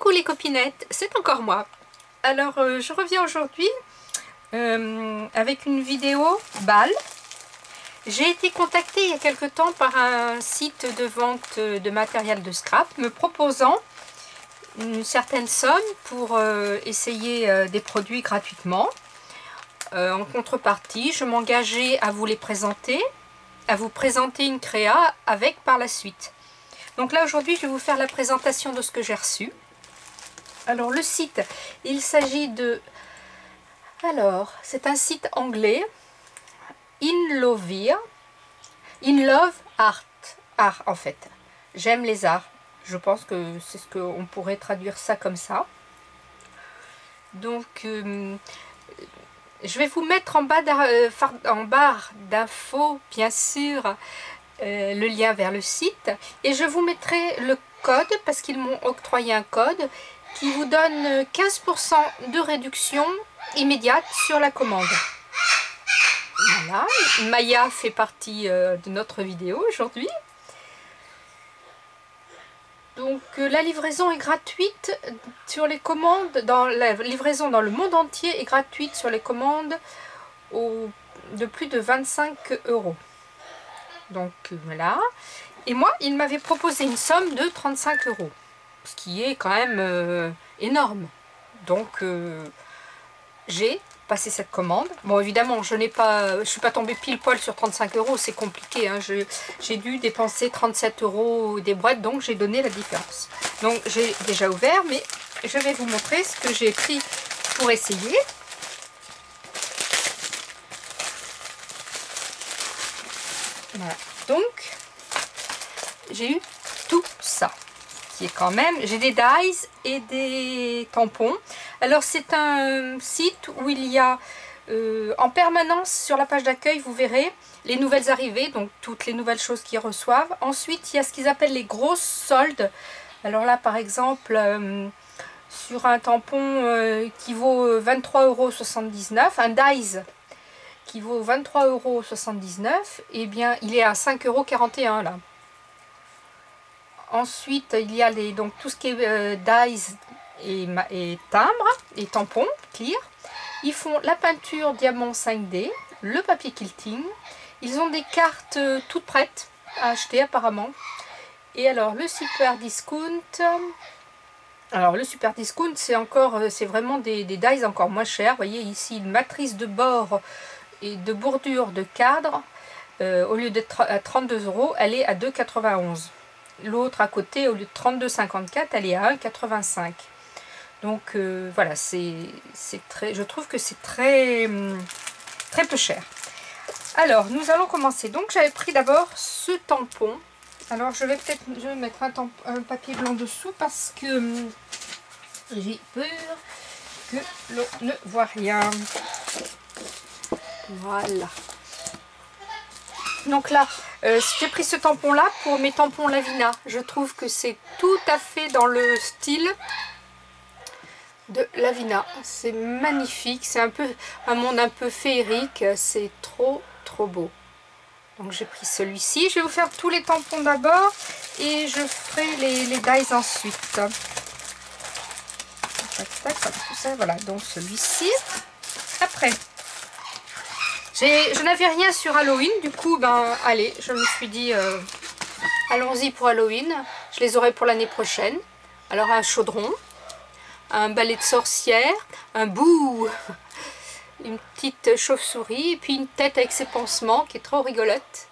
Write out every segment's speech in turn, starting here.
Coucou les copinettes, c'est encore moi. Alors je reviens aujourd'hui avec une vidéo balle. J'ai été contactée il y a quelque temps par un site de vente de matériel de scrap me proposant une certaine somme pour essayer des produits gratuitement. En contrepartie, je m'engageais à vous les présenter, à vous présenter une créa avec par la suite. Donc là aujourd'hui je vais vous faire la présentation de ce que j'ai reçu. Alors le site, il s'agit de... Alors, c'est un site anglais, In Love Art en fait. J'aime les arts. Je pense que c'est ce qu'on pourrait traduire ça comme ça. Donc, je vais vous mettre en barre d'infos, bien sûr, le lien vers le site. Et je vous mettrai le code, parce qu'ils m'ont octroyé un code, qui vous donne 15% de réduction immédiate sur la commande. Voilà, Maya fait partie de notre vidéo aujourd'hui. Donc la livraison est gratuite sur les commandes, la livraison dans le monde entier est gratuite sur les commandes de plus de 25 €. Donc voilà. Et moi, il m'avait proposé une somme de 35 €. Ce qui est quand même énorme. Donc j'ai passé cette commande. Bon, évidemment, je suis pas tombée pile poil sur 35 €, c'est compliqué, hein. J'ai dû dépenser 37 € des boîtes, donc j'ai donné la différence. Donc j'ai déjà ouvert, mais je vais vous montrer ce que j'ai pris pour essayer. Voilà. Donc j'ai eu tout ça. Quand même, j'ai des dies et des tampons. Alors c'est un site où il y a en permanence sur la page d'accueil, vous verrez les nouvelles arrivées, donc toutes les nouvelles choses qu'ils reçoivent. Ensuite il y a ce qu'ils appellent les grosses soldes. Alors là par exemple sur un tampon qui vaut 23,79 €, un dies qui vaut 23,79 €, et bien il est à 5,41 € là. Ensuite, il y a donc tout ce qui est dies et timbres et tampons, clear. Ils font la peinture diamant 5D, le papier quilting. Ils ont des cartes toutes prêtes à acheter apparemment. Et alors, le super discount. Alors, le super discount, c'est vraiment des dies encore moins chers. Vous voyez ici, une matrice de bord et de bordure de cadre. Au lieu d'être à 32 €, elle est à 2,91 €. L'autre à côté, au lieu de 32,54, elle est à 1,85 €. Donc voilà, je trouve que c'est très peu cher. Alors, nous allons commencer. Donc j'avais pris d'abord ce tampon. Alors je vais mettre un papier blanc dessous parce que j'ai peur que l'on ne voit rien. Voilà. Donc là, j'ai pris ce tampon là pour mes tampons Lavina. Je trouve que c'est tout à fait dans le style de Lavina. C'est magnifique, c'est un monde un peu féerique, c'est trop beau. Donc j'ai pris celui-ci. Je vais vous faire tous les tampons d'abord et je ferai les dies ensuite. Tac, tac, tac, tout ça, voilà, donc celui-ci. Après, je n'avais rien sur Halloween, du coup, ben allez, je me suis dit, allons-y pour Halloween. Je les aurai pour l'année prochaine. Alors un chaudron, un balai de sorcière, un bouh, une petite chauve-souris, et puis une tête avec ses pansements qui est trop rigolote.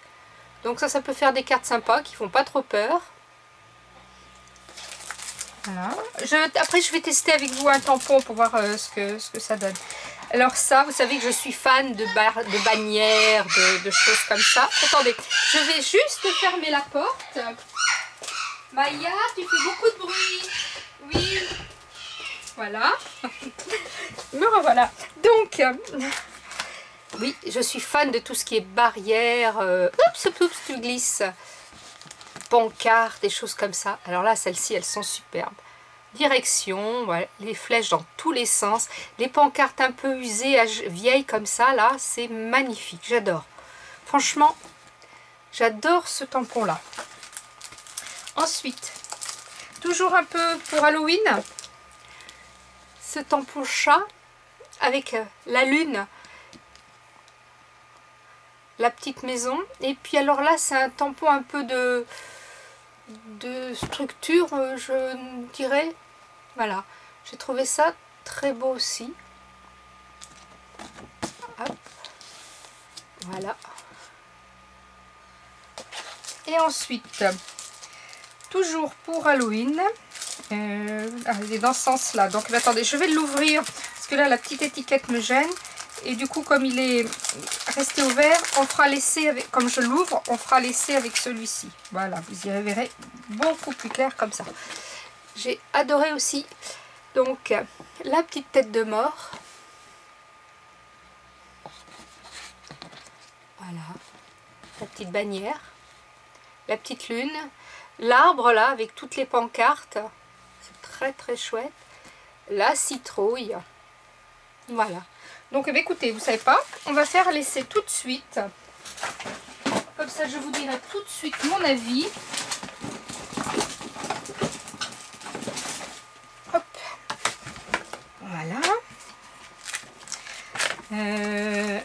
Donc ça peut faire des cartes sympas qui font pas trop peur. Voilà. Après je vais tester avec vous un tampon pour voir ce que ça donne. Alors ça, vous savez que je suis fan de bannières, de choses comme ça. Attendez, je vais juste fermer la porte. Maya, tu fais beaucoup de bruit. Oui. Voilà. Me revoilà. Donc, oui, je suis fan de tout ce qui est barrière. Oups, tu glisses. Pancartes, des choses comme ça. Alors là, celles-ci, elles sont superbes. Direction, voilà, les flèches dans tous les sens, les pancartes un peu usées, vieilles comme ça, là, c'est magnifique, j'adore. Franchement, j'adore ce tampon là. Ensuite, Toujours un peu pour Halloween, ce tampon chat avec la lune, la petite maison. Et puis alors là, c'est un tampon un peu de structure, je dirais. Voilà, j'ai trouvé ça très beau aussi. Hop. Voilà. Et ensuite, toujours pour Halloween, elle est dans ce sens là, donc attendez, je vais l'ouvrir parce que là la petite étiquette me gêne, et du coup comme il est resté ouvert, on fera l'essai avec, comme je l'ouvre, on fera l'essai avec celui-ci. Voilà, vous y verrez beaucoup plus clair comme ça. J'ai adoré aussi donc la petite tête de mort. Voilà, la petite bannière, la petite lune, l'arbre là avec toutes les pancartes, c'est très très chouette, la citrouille. Voilà, donc eh bien, écoutez, vous savez pas, on va faire l'essai tout de suite, comme ça je vous dirai tout de suite mon avis. Hop, voilà.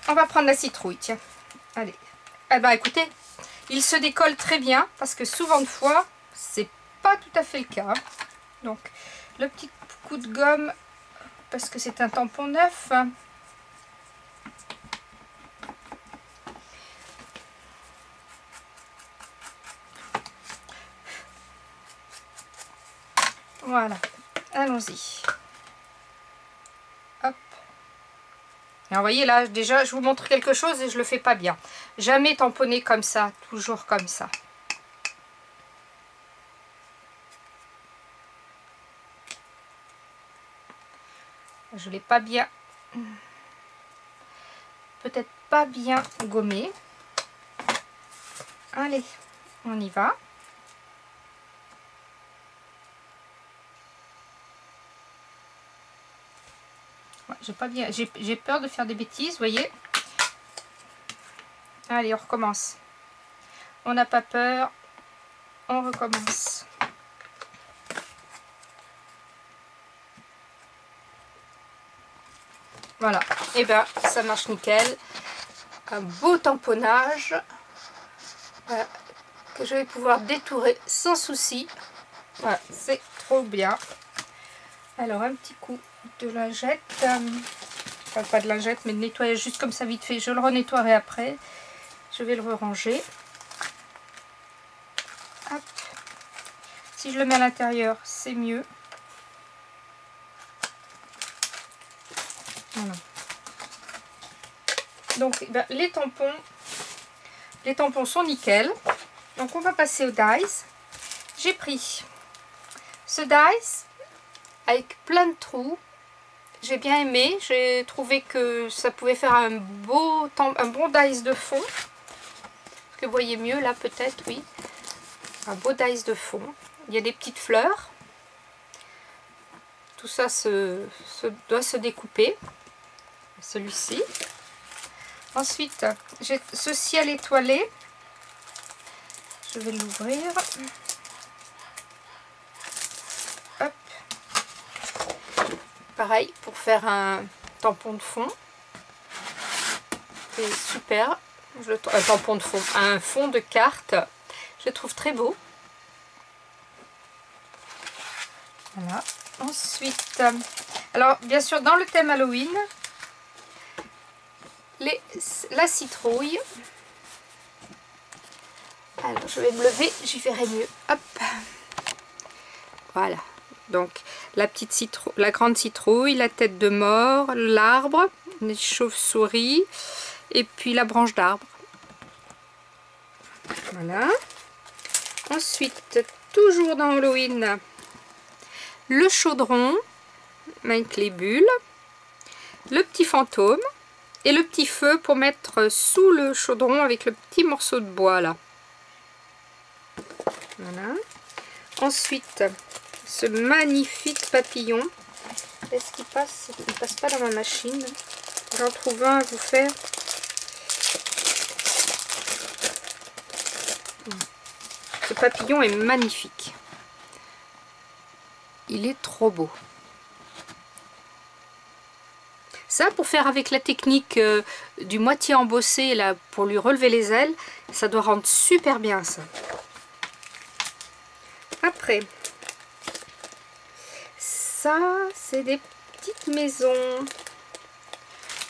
On va prendre la citrouille, tiens. Allez. Eh ben écoutez, il se décolle très bien parce que souvent de fois, c'est pas tout à fait le cas. Donc, le petit coup de gomme, parce que c'est un tampon neuf. Voilà, allons-y. Hop. Et vous voyez là, déjà, je vous montre quelque chose et je le fais pas bien. Jamais tamponner comme ça, toujours comme ça. Je l'ai pas bien, peut-être pas bien gommé. Allez, on y va. Ouais, j'ai pas bien, j'ai peur de faire des bêtises, vous voyez. Allez, on recommence. On n'a pas peur, on recommence. Voilà, et bien ça marche nickel. Un beau tamponnage que je vais pouvoir détourer sans souci. Voilà, c'est trop bien. Alors un petit coup de lingette, enfin pas de lingette mais de nettoyage juste comme ça vite fait. Je le renettoierai après. Je vais le ranger. Hop. Si je le mets à l'intérieur, c'est mieux. Voilà. Donc ben, les tampons sont nickel. Donc on va passer au dies. J'ai pris ce dies avec plein de trous. J'ai bien aimé. J'ai trouvé que ça pouvait faire un bon dies de fond. Est-ce que vous voyez mieux là peut-être? Oui. Un beau dies de fond. Il y a des petites fleurs. Tout ça doit se découper. Celui-ci. Ensuite, j'ai ce ciel étoilé. Je vais l'ouvrir. Hop. Pareil, pour faire un tampon de fond. C'est super. Un tampon de fond. Un fond de carte. Je le trouve très beau. Voilà. Ensuite, alors bien sûr, dans le thème Halloween, la citrouille. Alors je vais me lever, j'y verrai mieux. Hop. Voilà. Donc la petite citrouille, la grande citrouille, la tête de mort, l'arbre, les chauves-souris et puis la branche d'arbre. Voilà. Ensuite, toujours dans Halloween, le chaudron avec les bulles, le petit fantôme et le petit feu pour mettre sous le chaudron avec le petit morceau de bois là. Voilà. Ensuite, ce magnifique papillon. Est-ce qu'il passe? Il ne passe pas dans ma machine. J'en trouve un à vous faire. Ce papillon est magnifique. il est trop beau. Ça, pour faire avec la technique du moitié embossé, là, pour lui relever les ailes, ça doit rendre super bien ça. Après, ça, c'est des petites maisons.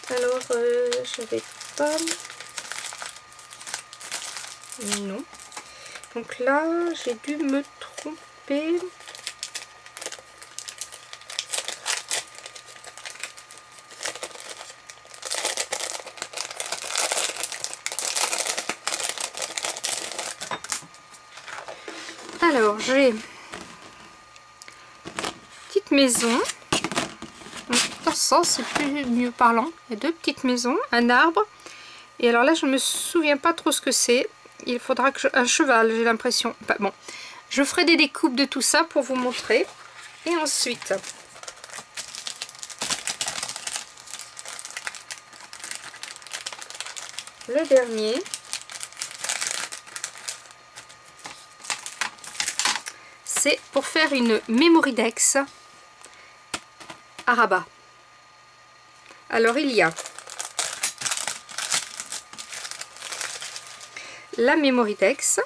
Alors, j'avais pas... Non. Donc là, j'ai dû me tromper. Alors, j'ai une petite maison. Dans ce sens, c'est plus mieux parlant. Il y a deux petites maisons, un arbre. Et alors là, je ne me souviens pas trop ce que c'est. Il faudra que un cheval, j'ai l'impression. Enfin, bon, je ferai des découpes de tout ça pour vous montrer. Et ensuite, le dernier. C'est pour faire une Mémoridex à rabat. Alors il y a la Mémoridex,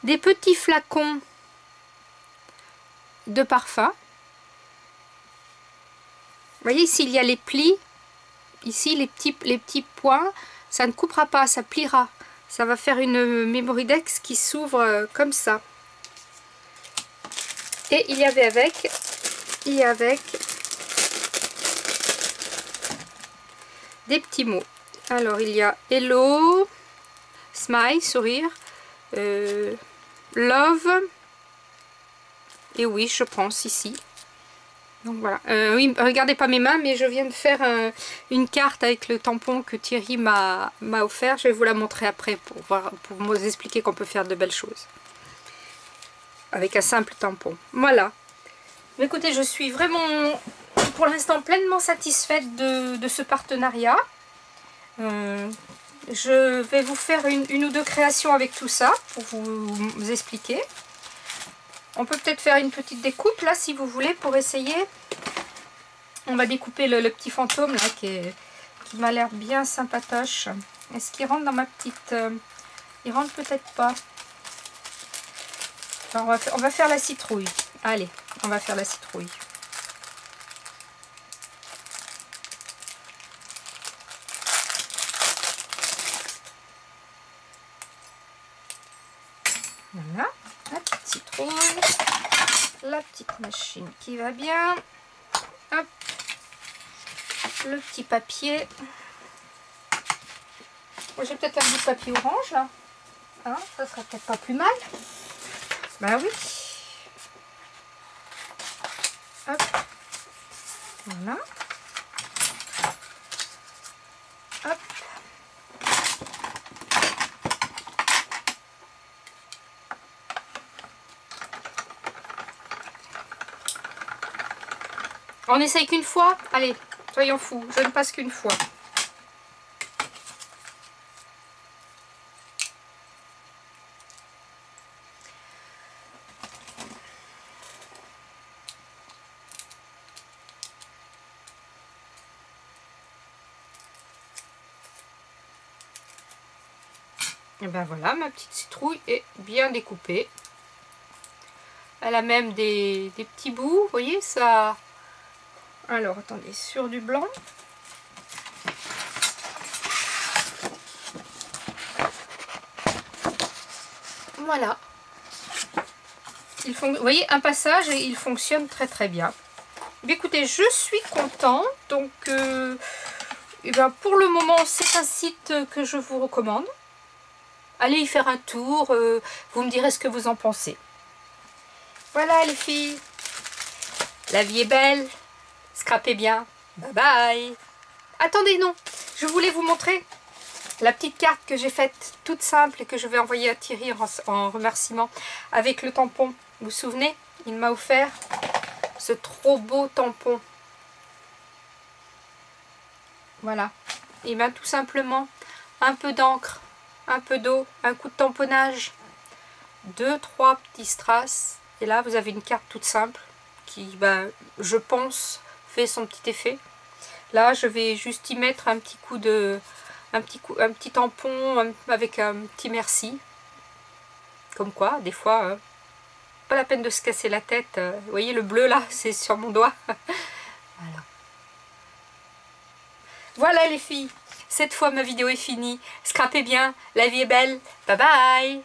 des petits flacons de parfum. Vous voyez ici il y a les plis, ici les petits points, ça ne coupera pas, ça pliera. Ça va faire une Mémoridex qui s'ouvre comme ça. Et il y avait avec des petits mots. Alors il y a hello, smile, sourire, love, et oui, je pense ici. Donc voilà. Oui, regardez pas mes mains, mais je viens de faire une carte avec le tampon que Thierry m'a offert. Je vais vous la montrer après pour vous expliquer qu'on peut faire de belles choses avec un simple tampon. Voilà. Mais écoutez, je suis vraiment pour l'instant pleinement satisfaite de ce partenariat. Je vais vous faire une ou deux créations avec tout ça pour vous expliquer. On peut peut-être faire une petite découpe là si vous voulez pour essayer. On va découper le petit fantôme là qui m'a l'air bien sympatoche. Est-ce qu'il rentre dans ma petite... il rentre peut-être pas. Alors, on va faire la citrouille. Allez, on va faire la citrouille. Voilà, la petite citrouille, la petite machine qui va bien, hop, le petit papier. J'ai peut-être un bout de papier orange là, hein, ça serait peut-être pas plus mal. Bah oui. Hop, voilà. Hop. On essaye qu'une fois? Allez, soyons fous, je ne passe qu'une fois. Et ben voilà, ma petite citrouille est bien découpée. Elle a même des petits bouts, vous voyez ça. Alors attendez, sur du blanc. Voilà. Vous voyez, un passage et il fonctionne très très bien. Mais écoutez, je suis contente. Donc, et ben pour le moment, c'est un site que je vous recommande. Allez y faire un tour. Vous me direz ce que vous en pensez. Voilà les filles. La vie est belle. Scrapez bien. Bye bye. Attendez, non. Je voulais vous montrer la petite carte que j'ai faite, toute simple, et que je vais envoyer à Thierry en remerciement, avec le tampon. Vous vous souvenez? Il m'a offert ce trop beau tampon. Voilà. Et bien tout simplement, un peu d'encre, un peu d'eau, un coup de tamponnage, 2-3 petits strass, Et là, vous avez une carte toute simple qui, ben, je pense, fait son petit effet. Là, je vais juste y mettre un petit coup de... un petit tampon avec un petit merci. Comme quoi, des fois, pas la peine de se casser la tête. Vous voyez, le bleu, là, c'est sur mon doigt. Voilà. Voilà les filles, cette fois ma vidéo est finie. Scrapez bien, la vie est belle. Bye bye.